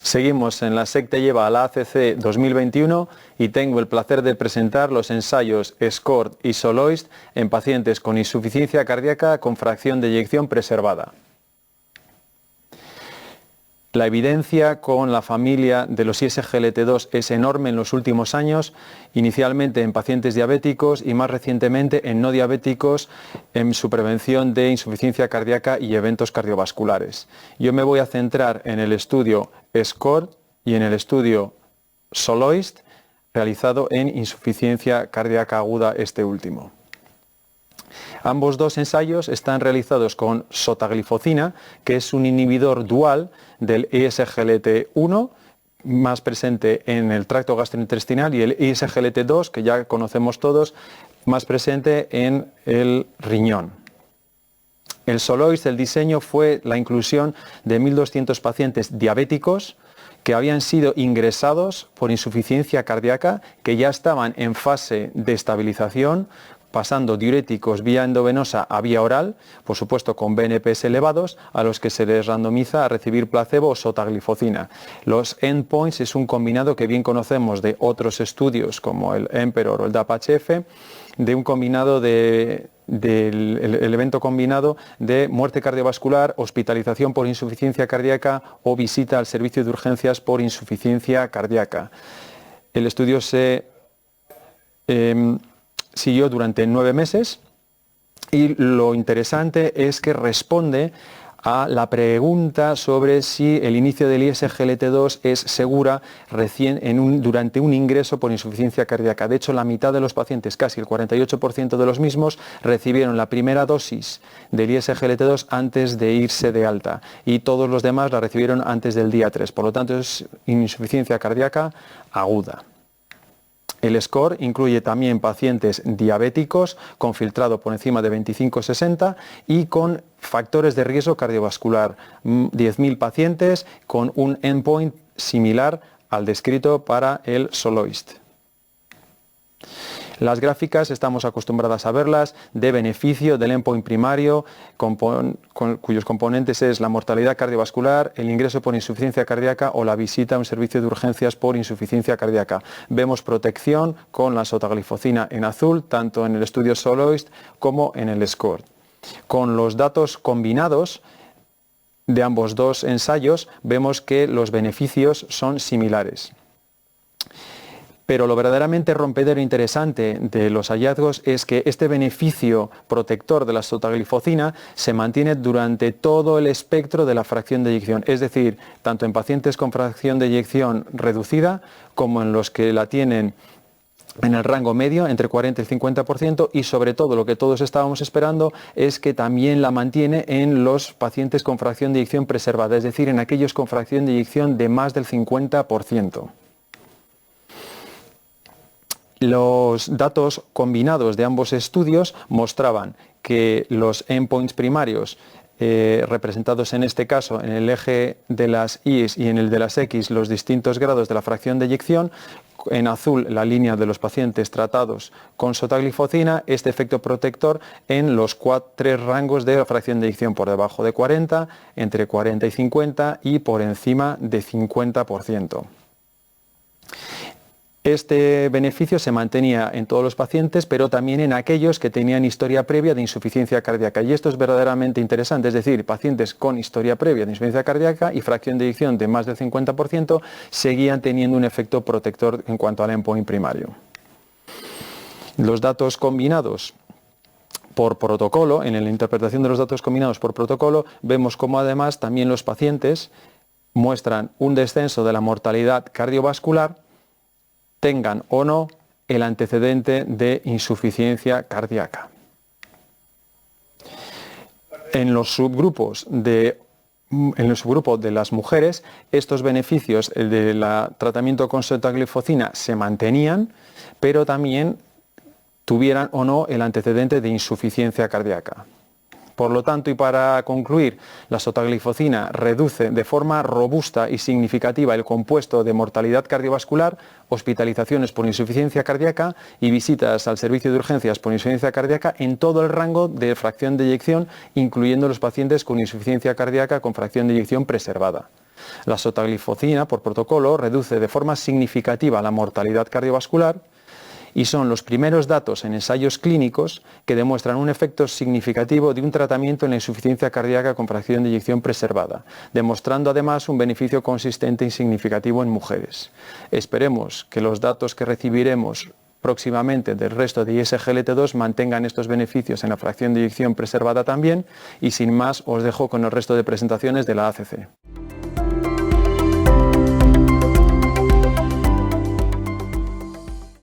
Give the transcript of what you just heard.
Seguimos en la SEC te lleva a la ACC 2021 y tengo el placer de presentar los ensayos SCORE y SOLOIST en pacientes con insuficiencia cardíaca con fracción de eyección preservada. La evidencia con la familia de los ISGLT2 es enorme en los últimos años, inicialmente en pacientes diabéticos y más recientemente en no diabéticos en su prevención de insuficiencia cardíaca y eventos cardiovasculares. Yo me voy a centrar en el estudio SCORE y en el estudio SOLOIST realizado en insuficiencia cardíaca aguda este último. Ambos dos ensayos están realizados con sotaglifosina, que es un inhibidor dual del ISGLT1, más presente en el tracto gastrointestinal, y el ISGLT2, que ya conocemos todos, más presente en el riñón. El SOLOIST, el diseño fue la inclusión de 1.200 pacientes diabéticos que habían sido ingresados por insuficiencia cardíaca, que ya estaban en fase de estabilización, pasando diuréticos vía endovenosa a vía oral, por supuesto con BNPs elevados, a los que se les randomiza a recibir placebo o sotaglifosina. Los endpoints es un combinado que bien conocemos de otros estudios como el EMPEROR o el DAPA-HF, de un combinado del evento combinado de muerte cardiovascular, hospitalización por insuficiencia cardíaca o visita al servicio de urgencias por insuficiencia cardíaca. El estudio se siguió durante 9 meses y lo interesante es que responde a la pregunta sobre si el inicio del ISGLT2 es segura durante un ingreso por insuficiencia cardíaca. De hecho, la mitad de los pacientes, casi el 48% de los mismos, recibieron la primera dosis del ISGLT2 antes de irse de alta y todos los demás la recibieron antes del día 3. Por lo tanto, es insuficiencia cardíaca aguda. El SCORE incluye también pacientes diabéticos con filtrado por encima de 25-60 y con factores de riesgo cardiovascular. 10.000 pacientes con un endpoint similar al descrito para el SOLOIST. Las gráficas estamos acostumbradas a verlas de beneficio del endpoint primario, cuyos componentes es la mortalidad cardiovascular, el ingreso por insuficiencia cardíaca o la visita a un servicio de urgencias por insuficiencia cardíaca. Vemos protección con la sotaglifosina en azul, tanto en el estudio SOLOIST como en el SCORE. Con los datos combinados de ambos dos ensayos, vemos que los beneficios son similares. Pero lo verdaderamente rompedero e interesante de los hallazgos es que este beneficio protector de la sotaglifosina se mantiene durante todo el espectro de la fracción de eyección, es decir, tanto en pacientes con fracción de eyección reducida como en los que la tienen en el rango medio, entre 40 y el 50%, y sobre todo lo que todos estábamos esperando es que también la mantiene en los pacientes con fracción de eyección preservada, es decir, en aquellos con fracción de eyección de más del 50%. Los datos combinados de ambos estudios mostraban que los endpoints primarios representados en este caso en el eje de las Y y en el de las X los distintos grados de la fracción de eyección, en azul la línea de los pacientes tratados con sotaglifosina, este efecto protector en los 3 rangos de la fracción de eyección por debajo de 40, entre 40 y 50 y por encima de 50%. Este beneficio se mantenía en todos los pacientes, pero también en aquellos que tenían historia previa de insuficiencia cardíaca. Y esto es verdaderamente interesante, es decir, pacientes con historia previa de insuficiencia cardíaca y fracción de eyección de más del 50% seguían teniendo un efecto protector en cuanto al endpoint primario. Los datos combinados por protocolo, en la interpretación de los datos combinados por protocolo, vemos cómo además también los pacientes muestran un descenso de la mortalidad cardiovascular, tengan o no el antecedente de insuficiencia cardíaca. En los subgrupos de las mujeres, estos beneficios del tratamiento con sotaglifosina se mantenían, pero también tuvieran o no el antecedente de insuficiencia cardíaca. Por lo tanto, y para concluir, la sotaglifosina reduce de forma robusta y significativa el compuesto de mortalidad cardiovascular, hospitalizaciones por insuficiencia cardíaca y visitas al servicio de urgencias por insuficiencia cardíaca en todo el rango de fracción de eyección, incluyendo los pacientes con insuficiencia cardíaca con fracción de eyección preservada. La sotaglifosina, por protocolo, reduce de forma significativa la mortalidad cardiovascular y son los primeros datos en ensayos clínicos que demuestran un efecto significativo de un tratamiento en la insuficiencia cardíaca con fracción de eyección preservada, demostrando además un beneficio consistente y significativo en mujeres. Esperemos que los datos que recibiremos próximamente del resto de ISGLT2 mantengan estos beneficios en la fracción de eyección preservada también, y sin más os dejo con el resto de presentaciones de la ACC.